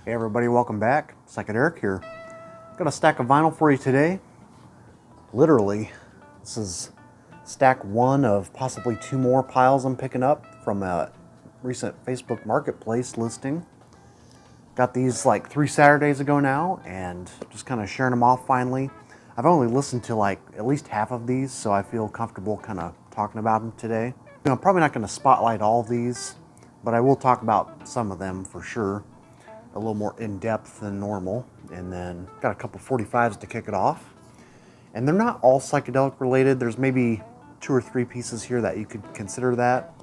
Hey everybody, welcome back. Psychic Eric here. Got a stack of vinyl for you today. Literally, this is stack one of possibly two more piles I'm picking up from a recent Facebook Marketplace listing. Got these like 3 Saturdays ago now and just kind of sharing them off finally. I've only listened to like at least half of these, so I feel comfortable kind of talking about them today. I'm probably not going to spotlight all of these, but I will talk about some of them for sure. A little more in-depth than normal, and then got a couple 45s to kick it off. And they're not all psychedelic related. There's maybe 2 or 3 pieces here that you could consider that,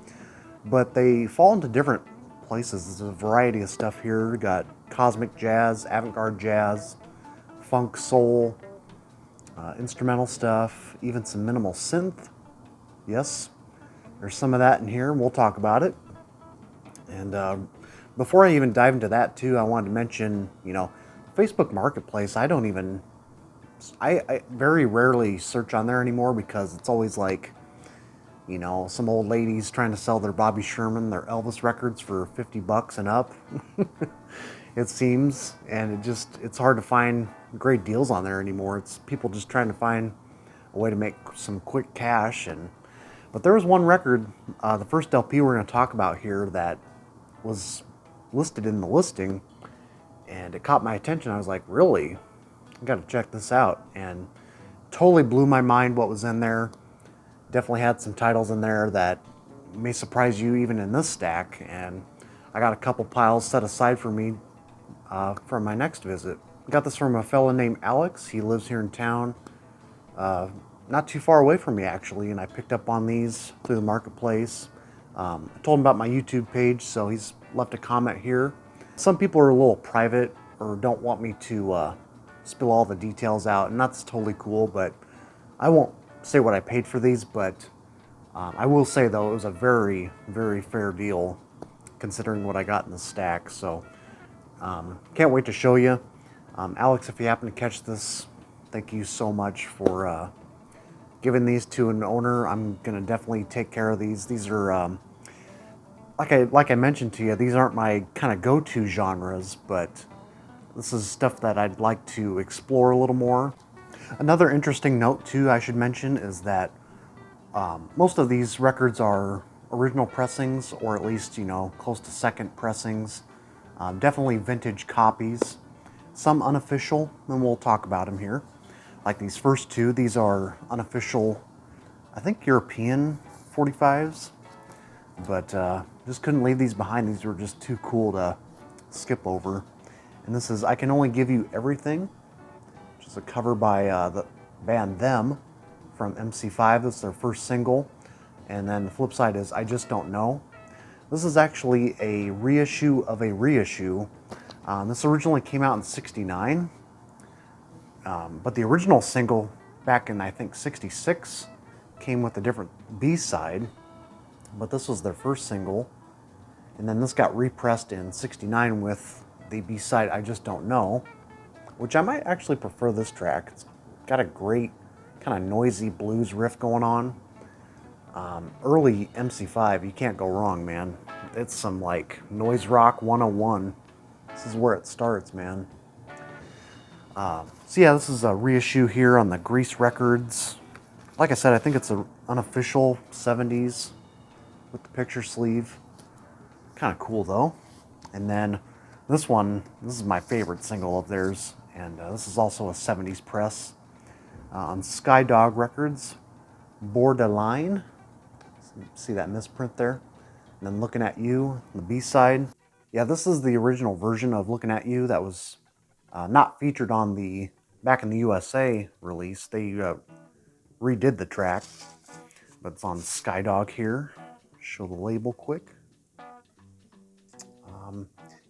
but they fall into different places. There's a variety of stuff here. We got cosmic jazz, avant-garde jazz, funk, soul, instrumental stuff, even some minimal synth. Yes, there's some of that in here, and we'll talk about it. And before I even dive into that too, I wanted to mention, Facebook Marketplace, I very rarely search on there anymore because it's always like, some old ladies trying to sell their Bobby Sherman, their Elvis records for $50 and up, it seems. And it's hard to find great deals on there anymore. It's people just trying to find a way to make some quick cash. But there was one record, the first LP we're going to talk about here, that was listed in the listing, and it caught my attention. I was like, really? I gotta check this out. And totally blew my mind what was in there. Definitely had some titles in there that may surprise you even in this stack. And I got a couple piles set aside for me for my next visit. Got this from a fellow named Alex. He lives here in town, not too far away from me actually, and I picked up on these through the marketplace. I told him about my YouTube page, so he's left a comment here. Some people are a little private or don't want me to spill all the details out, and that's totally cool, but I won't say what I paid for these, but I will say though, it was a very, very fair deal considering what I got in the stack, so can't wait to show you. Alex, if you happen to catch this, thank you so much for giving these to an owner. I'm gonna definitely take care of these. These are like I mentioned to you, these aren't my kind of go-to genres, but this is stuff that I'd like to explore a little more. Another interesting note too I should mention is that most of these records are original pressings, or at least close to second pressings. Definitely vintage copies. Some unofficial, and we'll talk about them here. Like these first two, these are unofficial, I think European 45s, but just couldn't leave these behind. These were just too cool to skip over. And this is I Can Only Give You Everything, which is a cover by the band Them from MC5. This is their first single. And then the flip side is I Just Don't Know. This is actually a reissue of a reissue. This originally came out in '69. But the original single back in, I think, '66 came with a different B-side, but this was their first single. And then this got repressed in '69 with the B-side I Just Don't Know, which I might actually prefer this track. It's got a great kind of noisy blues riff going on. Early MC5, you can't go wrong, man. It's some like noise rock 101. This is where it starts, man. So yeah, this is a reissue here on the Grease Records. Like I said, I think it's an unofficial 70s with the picture sleeve. Kind of cool though. And then this one, this is my favorite single of theirs, and this is also a 70s press on Skydog Records, Borderline. See that misprint there? And then Looking at You, the B-side. Yeah, this is the original version of Looking at You that was not featured on the back in the USA release. They redid the track, but it's on Skydog here. Show the label quick.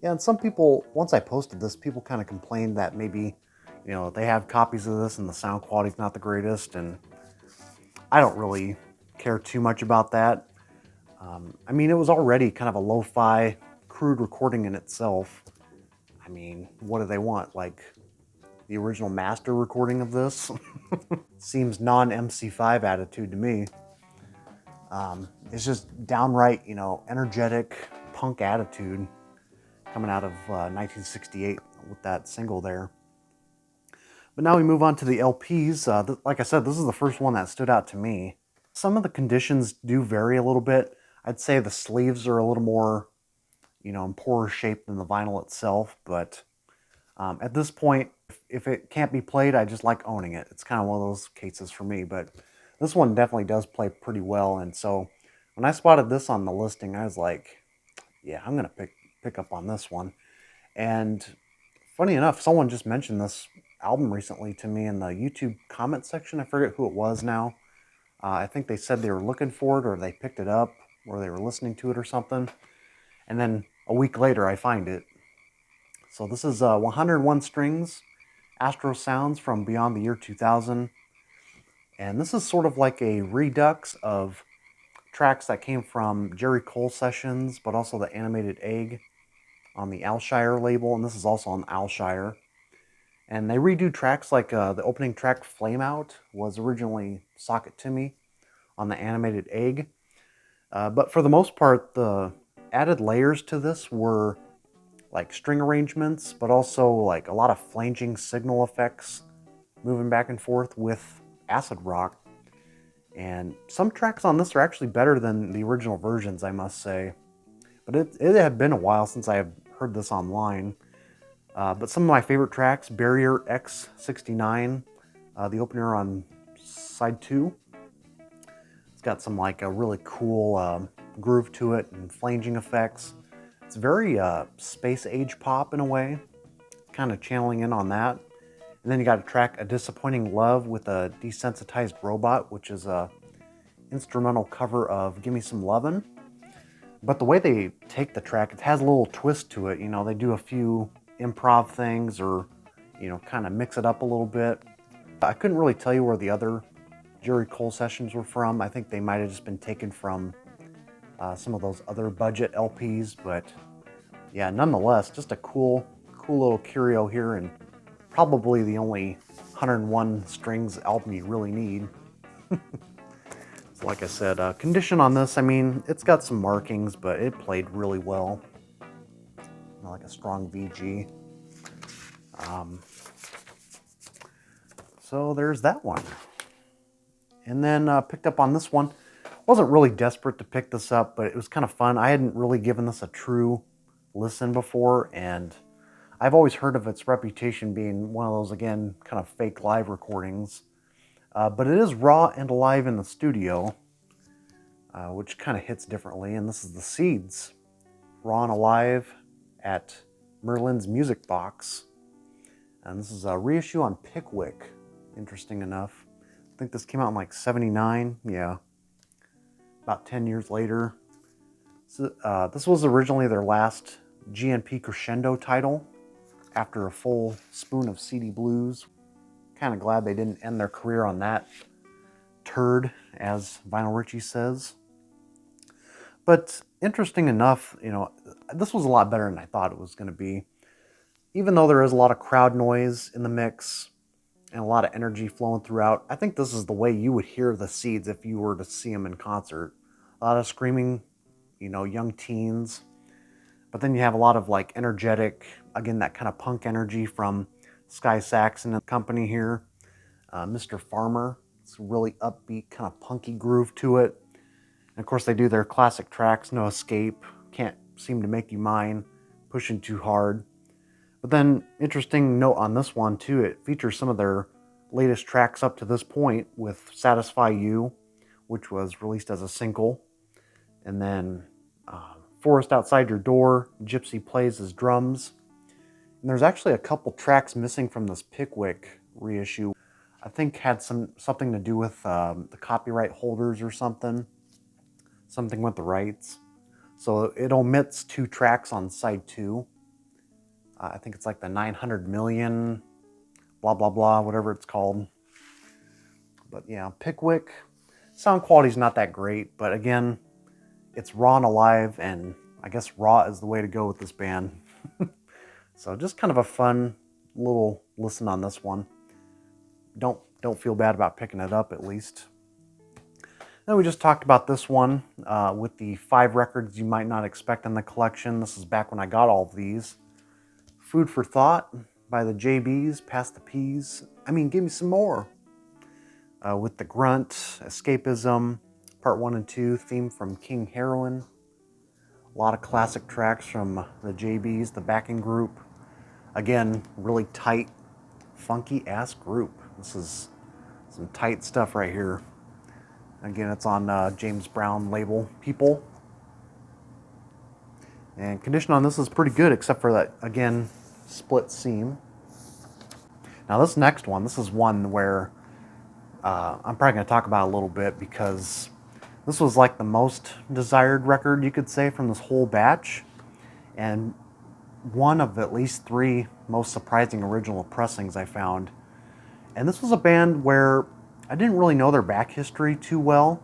Yeah, and some people, once I posted this, people kind of complained that maybe, they have copies of this and the sound quality's not the greatest, and I don't really care too much about that. I mean, it was already kind of a lo-fi, crude recording in itself. I mean, what do they want? Like, the original master recording of this? Seems non-MC5 attitude to me. It's just downright, energetic punk attitude. coming out of 1968 with that single there. But now we move on to the LPs. Like I said, this is the first one that stood out to me. Some of the conditions do vary a little bit. I'd say the sleeves are a little more, in poorer shape than the vinyl itself. But at this point, if it can't be played, I just like owning it. It's kind of one of those cases for me. But this one definitely does play pretty well. And so when I spotted this on the listing, I was like, yeah, I'm going to pick up on this one. And funny enough, someone just mentioned this album recently to me in the YouTube comment section. I forget who it was now. I think they said they were looking for it, or they picked it up, or they were listening to it or something. And then a week later, I find it. So this is 101 Strings, Astro Sounds from Beyond the Year 2000. And this is sort of like a redux of tracks that came from Jerry Cole sessions, but also the Animated Egg on the Alshire label. And this is also on Alshire. And they redo tracks like the opening track, Flame Out, was originally Sock It To Me on the Animated Egg. But for the most part, the added layers to this were like string arrangements, but also like a lot of flanging signal effects moving back and forth with acid rock. And some tracks on this are actually better than the original versions, I must say. But it had been a while since I have heard this online. But some of my favorite tracks, Barrier X69, the opener on side 2. It's got some like a really cool groove to it and flanging effects. It's very space age pop in a way, kind of channeling in on that. And then you got a track, A Disappointing Love, with a Desensitized Robot, which is a instrumental cover of Gimme Some Lovin'. But the way they take the track, it has a little twist to it. They do a few improv things, or kind of mix it up a little bit. I couldn't really tell you where the other Jerry Cole sessions were from. I think they might have just been taken from some of those other budget LPs, but yeah, nonetheless, just a cool little curio here, and probably the only 101 strings album you really need. So like I said, condition on this, I mean, it's got some markings, but it played really well. Like a strong VG. So there's that one. And then picked up on this one. Wasn't really desperate to pick this up, but it was kind of fun. I hadn't really given this a true listen before, and I've always heard of its reputation being one of those, again, kind of fake live recordings. But it is raw and alive in the studio, which kind of hits differently. And this is The Seeds, raw and alive at Merlin's Music Box. And this is a reissue on Pickwick, interesting enough. I think this came out in like 79, yeah. About 10 years later. So, this was originally their last GNP Crescendo title after a full spoon of CD blues. Kind of glad they didn't end their career on that turd, as Vinyl Richie says. But interesting enough, this was a lot better than I thought it was going to be. Even though there is a lot of crowd noise in the mix and a lot of energy flowing throughout, I think this is the way you would hear the Seeds if you were to see them in concert. A lot of screaming, young teens. But then you have a lot of like energetic, again, that kind of punk energy from Sky Saxon and company here. Mr. Farmer, it's a really upbeat, kind of punky groove to it. And of course, they do their classic tracks, No Escape, Can't Seem to Make You Mine, Pushing Too Hard. But then, interesting note on this one too, it features some of their latest tracks up to this point, with Satisfy You, which was released as a single. And then Forest Outside Your Door, Gypsy Plays His Drums. And there's actually a couple tracks missing from this Pickwick reissue. I think had something to do with the copyright holders or something. Something with the rights. So it omits 2 tracks on side 2. I think it's like the 900 million, blah, blah, blah, whatever it's called. But yeah, Pickwick. Sound quality's not that great, but again, it's raw and alive, and I guess raw is the way to go with this band. So just kind of a fun little listen on this one. Don't feel bad about picking it up, at least. Then we just talked about this one with the 5 records you might not expect in the collection. This is back when I got all of these. Food for Thought by the JBs, Pass the Peas. I mean, give me some more. With the Grunt, Escapism, Part 1 and 2, theme from King Heroin. A lot of classic tracks from the JBs, the backing group. Again, really tight, funky ass group. This is some tight stuff right here. Again, it's on James Brown label, People. And condition on this is pretty good, except for that, again, split seam. Now this next one, this is one where I'm probably going to talk about a little bit, because this was like the most desired record, you could say, from this whole batch. And one of at least 3 most surprising original pressings I found. And this was a band where I didn't really know their back history too well,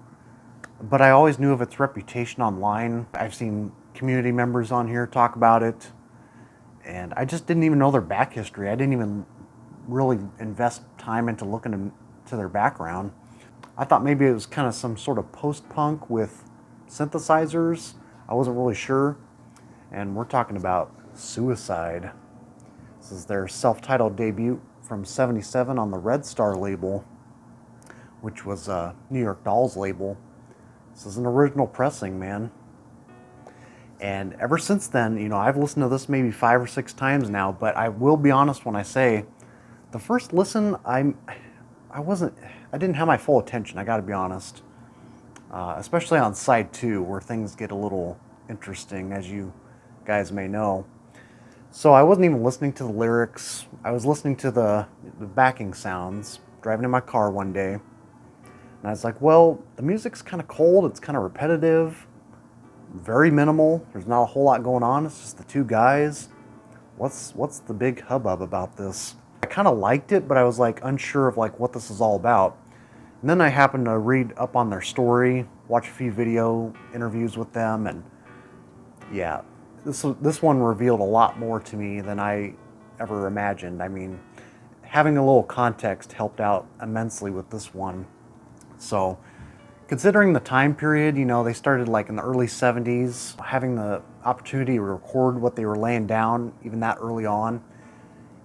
but I always knew of its reputation online. I've seen community members on here talk about it, and I just didn't even know their back history. I didn't even really invest time into looking into their background. I thought maybe it was kind of some sort of post-punk with synthesizers. I wasn't really sure. And we're talking about Suicide. This is their self-titled debut from '77 on the Red Star label, which was a New York Dolls label. This is an original pressing, man. And ever since then, you know, I've listened to this maybe 5 or 6 times now, but I will be honest when I say the first listen, I didn't have my full attention, I gotta be honest. Especially on side 2, where things get a little interesting, as you guys may know. So I wasn't even listening to the lyrics. I was listening to the backing sounds, driving in my car one day. And I was like, well, the music's kind of cold, it's kind of repetitive, very minimal. There's not a whole lot going on, it's just the 2 guys. What's the big hubbub about this? I kind of liked it, but I was like unsure of like what this is all about. And then I happened to read up on their story, watch a few video interviews with them, and yeah, this one revealed a lot more to me than I ever imagined. I mean, having a little context helped out immensely with this one. So, considering the time period, you know, they started like in the early '70s, having the opportunity to record what they were laying down even that early on,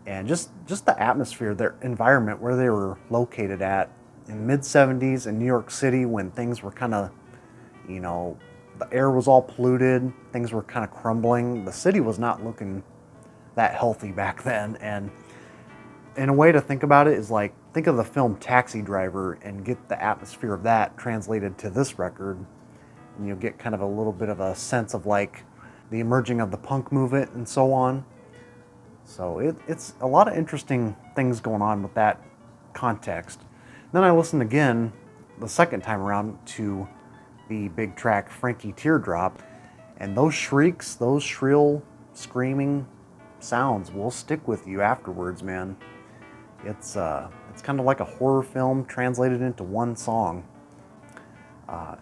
and just the atmosphere, their environment where they were located at in the mid '70s in New York City, when things were kind of, you know, the air was all polluted, things were kind of crumbling. The city was not looking that healthy back then. And in a way to think about it is like, think of the film Taxi Driver and get the atmosphere of that translated to this record. And you'll get kind of a little bit of a sense of like the emerging of the punk movement and so on. So it's a lot of interesting things going on with that context. Then I listened again the second time around to the big track Frankie Teardrop, and those shrieks, those shrill screaming sounds will stick with you afterwards, man. It's kind of like a horror film translated into one song.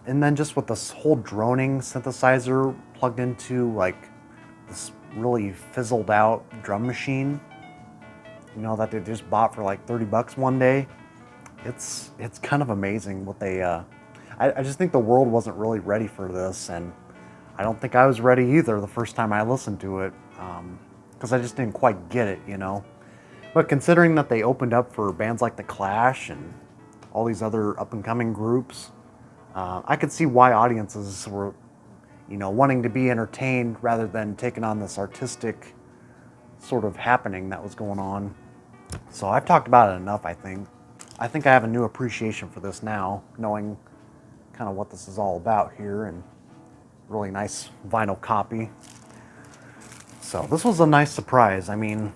And then just with this whole droning synthesizer plugged into like this really fizzled out drum machine, you know, that they just bought for like $30 one day. It's kind of amazing what they I just think the world wasn't really ready for this, and I don't think I was ready either the first time I listened to it, because I just didn't quite get it, you know. But considering that they opened up for bands like The Clash and all these other up-and-coming groups, I could see why audiences were, you know, wanting to be entertained rather than taking on this artistic sort of happening that was going on. So I've talked about it enough, I think. I think I have a new appreciation for this now, knowing kind of what this is all about here, and really nice vinyl copy. So this was a nice surprise. I mean,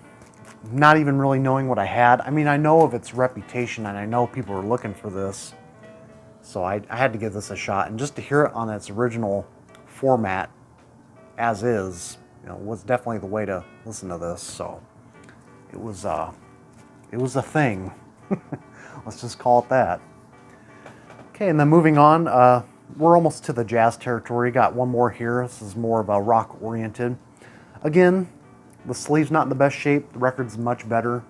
not even really knowing what I had. I mean, I know of its reputation and I know people are looking for this. So I had to give this a shot, and just to hear it on its original format as is, you know, was definitely the way to listen to this. So it was a thing. Let's just call it that. Okay, and then moving on, we're almost to the jazz territory. Got one more here. This is more of a rock oriented. Again, the sleeve's not in the best shape. The record's much better.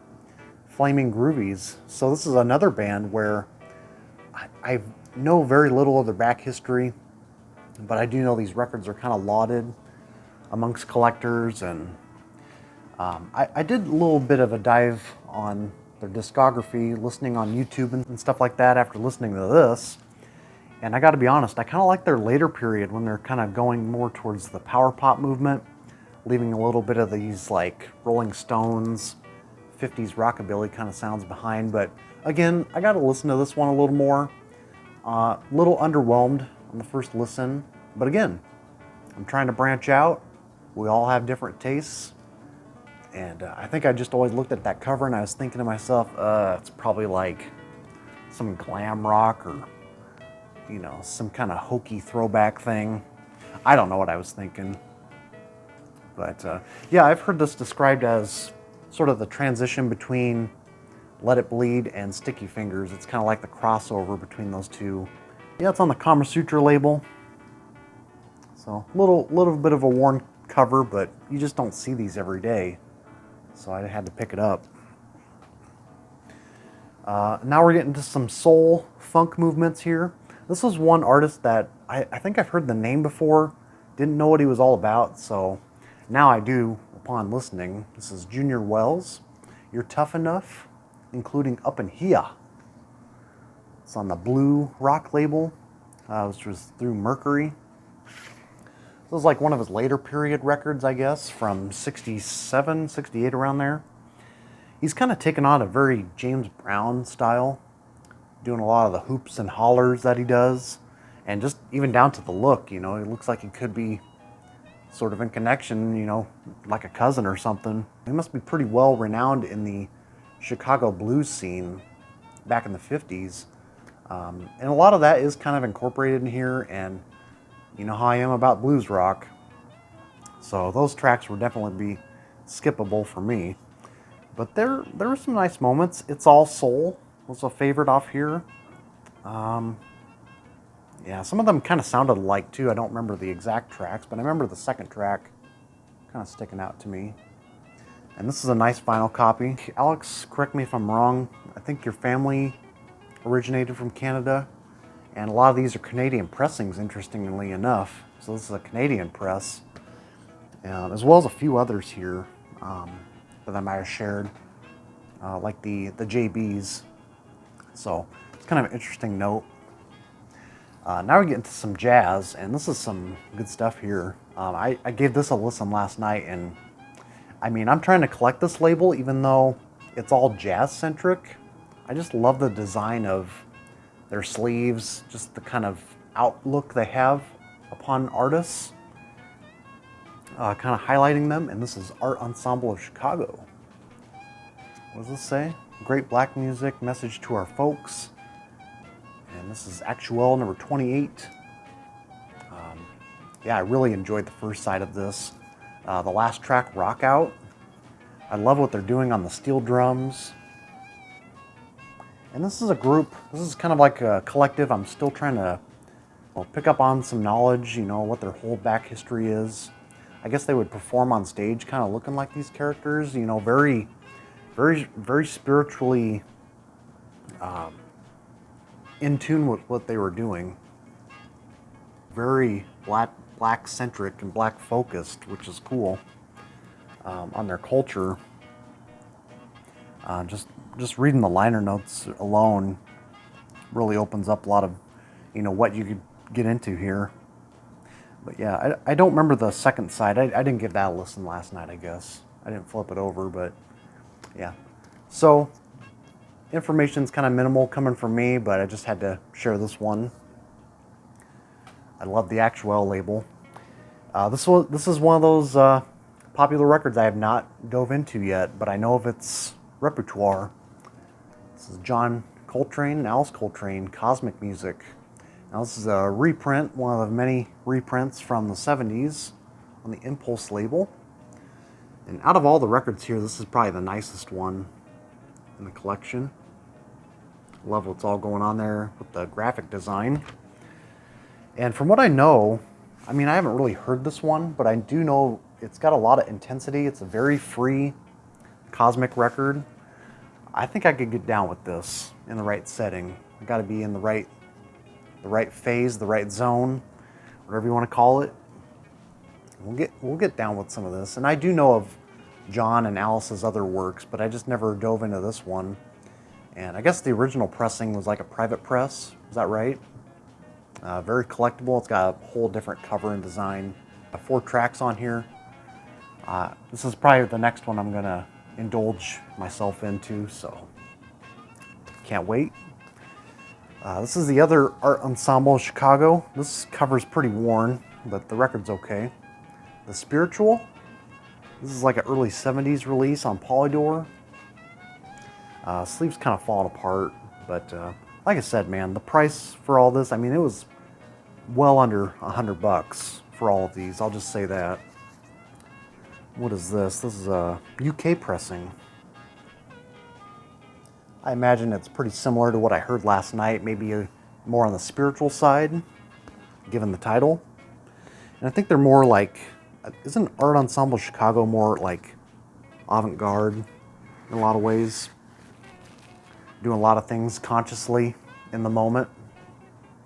Flaming Groovies. So this is another band where I've know very little of their back history, but I do know these records are kind of lauded amongst collectors, and I did a little bit of a dive on their discography, listening on YouTube and stuff like that after listening to this. And I got to be honest, I kind of like their later period when they're kind of going more towards the power pop movement, leaving a little bit of these like Rolling Stones, 50s rockabilly kind of sounds behind. But again, I got to listen to this one a little more. A little underwhelmed on the first listen, but again, I'm trying to branch out. We all have different tastes. And I think I just always looked at that cover and I was thinking to myself, it's probably like some glam rock or, you know, some kind of hokey throwback thing. I don't know what I was thinking. But yeah, I've heard this described as sort of the transition between Let It Bleed and Sticky Fingers. It's kind of like the crossover between those two. Yeah, it's on the Kama Sutra label. So a little bit of a worn cover, but you just don't see these every day. So I had to pick it up. Now we're getting to some soul funk movements here. This is one artist that I think I've heard the name before, didn't know what he was all about, so now I do upon listening. This is Junior Wells, You're Tough Enough, including Up in Here. It's on the Blue Rock label, which was through Mercury. This is like one of his later period records, I guess, from 67, 68, around there. He's kind of taken on a very James Brown style, doing a lot of the hoops and hollers that he does, and just even down to the look, you know, it looks like he could be sort of in connection, you know, like a cousin or something. He must be pretty well renowned in the Chicago blues scene back in the 50s. And a lot of that is kind of incorporated in here, and you know how I am about blues rock. So those tracks would definitely be skippable for me. But there were some nice moments. It's All Soul was a favorite off here. Yeah, some of them kind of sounded alike too. I don't remember the exact tracks, but I remember the second track kind of sticking out to me. And this is a nice vinyl copy. Alex, correct me if I'm wrong, I think your family originated from Canada, and a lot of these are Canadian pressings, interestingly enough. So this is a Canadian press, as well as a few others here that I might have shared, like the JBs. So it's kind of an interesting note. Now we get into some jazz, and this is some good stuff here. I gave this a listen last night, and I mean, I'm trying to collect this label, even though it's all jazz-centric. I just love the design of their sleeves, just the kind of outlook they have upon artists, kind of highlighting them. And this is Art Ensemble of Chicago. What does this say? Great black music, message to our folks. And this is Actuel number 28. Yeah, I really enjoyed the first side of this. The last track, Rock Out. I love what they're doing on the steel drums. And this is a group, this is kind of like a collective. I'm still trying to pick up on some knowledge, you know, what their whole back history is. I guess they would perform on stage kind of looking like these characters, you know, very, very, very spiritually in tune with what they were doing. Very black centric and black focused, which is cool, on their culture. Just reading the liner notes alone really opens up a lot of, you know, what you could get into here. But yeah, I don't remember the second side. I didn't give that a listen last night, I guess. I didn't flip it over, but yeah. So information's kind of minimal coming from me, but I just had to share this one. I love the Actuel label. This is one of those popular records I have not dove into yet, but I know of its repertoire. This is John Coltrane and Alice Coltrane, Cosmic Music. Now this is a reprint, one of the many reprints from the 70s on the Impulse label. And out of all the records here, this is probably the nicest one in the collection. Love what's all going on there with the graphic design. And from what I know, I mean, I haven't really heard this one, but I do know it's got a lot of intensity. It's a very free cosmic record. I think I could get down with this in the right setting. I got to be in the right the right phase, the right zone, whatever you want to call it. We'll get down with some of this. And I do know of John and Alice's other works, but I just never dove into this one. And I guess the original pressing was like a private press. Is that right? Very collectible. It's got a whole different cover and design. 4 tracks on here. This is probably the next one I'm gonna indulge myself into, so can't wait. This is the other art Ensemble of Chicago. This cover's pretty worn, but the record's okay. The Spiritual. This is like an early 70s release on Polydor. Sleeve's kind of falling apart, but like I said, man, the price for all this, I mean, it was well under $100 for all of these. I'll just say that. What is this? This is a UK pressing. I imagine it's pretty similar to what I heard last night, maybe more on the spiritual side, given the title. And I think they're more like, isn't Art Ensemble Chicago more like avant-garde in a lot of ways? Doing a lot of things consciously in the moment.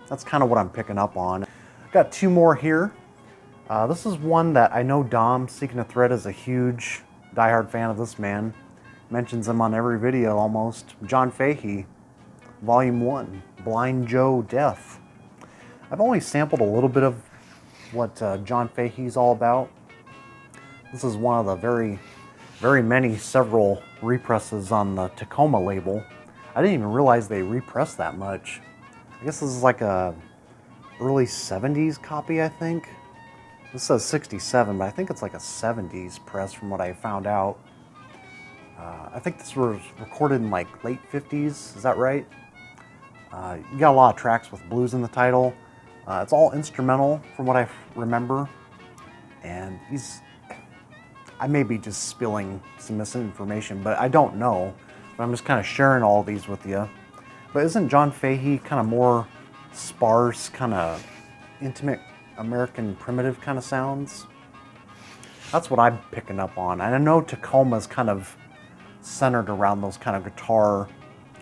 That's kind of what I'm picking up on. I've got 2 more here. This is one that I know Dom, Seeking a Thread, is a huge diehard fan of this man. Mentions him on every video almost. John Fehe, Volume 1, Blind Joe Death. I've only sampled a little bit of what John Fehe's all about. This is one of the very many several represses on the Tacoma label. I didn't even realize they repressed that much. I guess this is like a early 70s copy, I think. This says 67, but I think it's like a 70s press from what I found out. I think this was recorded in like late 50s, is that right? You got a lot of tracks with blues in the title. It's all instrumental from what I remember. And I may be just spilling some misinformation, but I don't know. But I'm just kind of sharing all these with you. But isn't John Fehe kind of more sparse, kind of intimate American primitive kind of sounds? That's what I'm picking up on. And I know Tacoma's kind of centered around those kind of guitar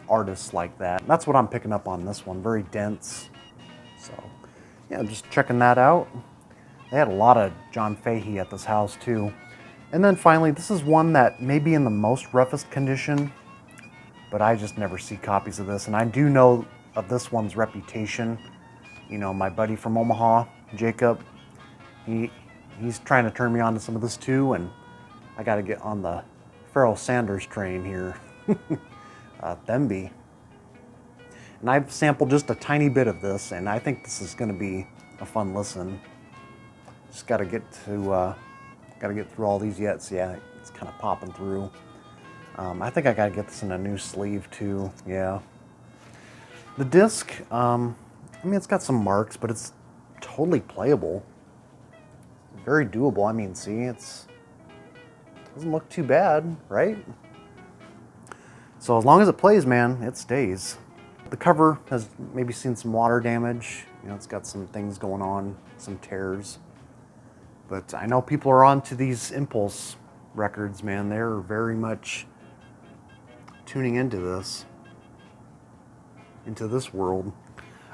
artists like that. That's what I'm picking up on this one. Very dense. So yeah, just checking that out. They had a lot of John Fehe at this house too. And then finally, this is one that may be in the most roughest condition, but I just never see copies of this. And I do know of this one's reputation. You know, my buddy from Omaha, Jacob, he's trying to turn me on to some of this too, and I got to get on the Pharoah Sanders train here. Themby. And I've sampled just a tiny bit of this, and I think this is going to be a fun listen. Just got to get through all these yet. So yeah, it's kind of popping through. I think I got to get this in a new sleeve too. Yeah. The disc, I mean, it's got some marks, but it's totally playable. Very doable. I mean, see, doesn't look too bad, right? So as long as it plays, man, it stays. The cover has maybe seen some water damage. You know, it's got some things going on, some tears. But I know people are onto these Impulse records, man. They're very much tuning into this world.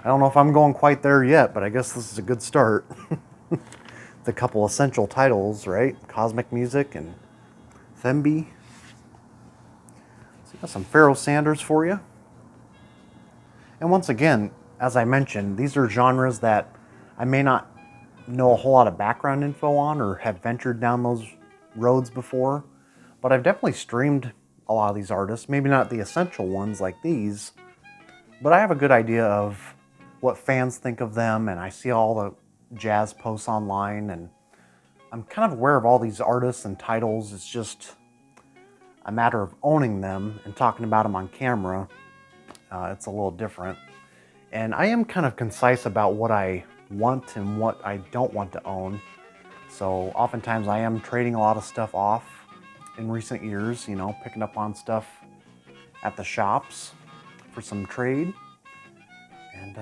I don't know if I'm going quite there yet, but I guess this is a good start. The couple essential titles, right? Cosmic Music and Themby. So got some Pharoah Sanders for you. And once again, as I mentioned, these are genres that I may not know a whole lot of background info on or have ventured down those roads before, but I've definitely streamed a lot of these artists. Maybe not the essential ones like these, but I have a good idea of what fans think of them, and I see all the jazz posts online, and I'm kind of aware of all these artists and titles. It's just a matter of owning them and talking about them on camera. It's a little different. And I am kind of concise about what I want and what I don't want to own. So oftentimes I am trading a lot of stuff off in recent years, you know, picking up on stuff at the shops for some trade. And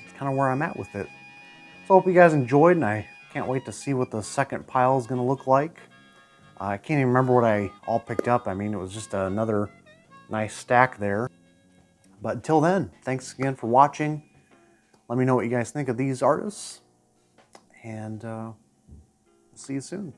it's kind of where I'm at with it. So I hope you guys enjoyed, and I can't wait to see what the second pile is going to look like. I can't even remember what I all picked up. I mean, it was just another nice stack there. But until then, thanks again for watching. Let me know what you guys think of these artists, and we'll see you soon.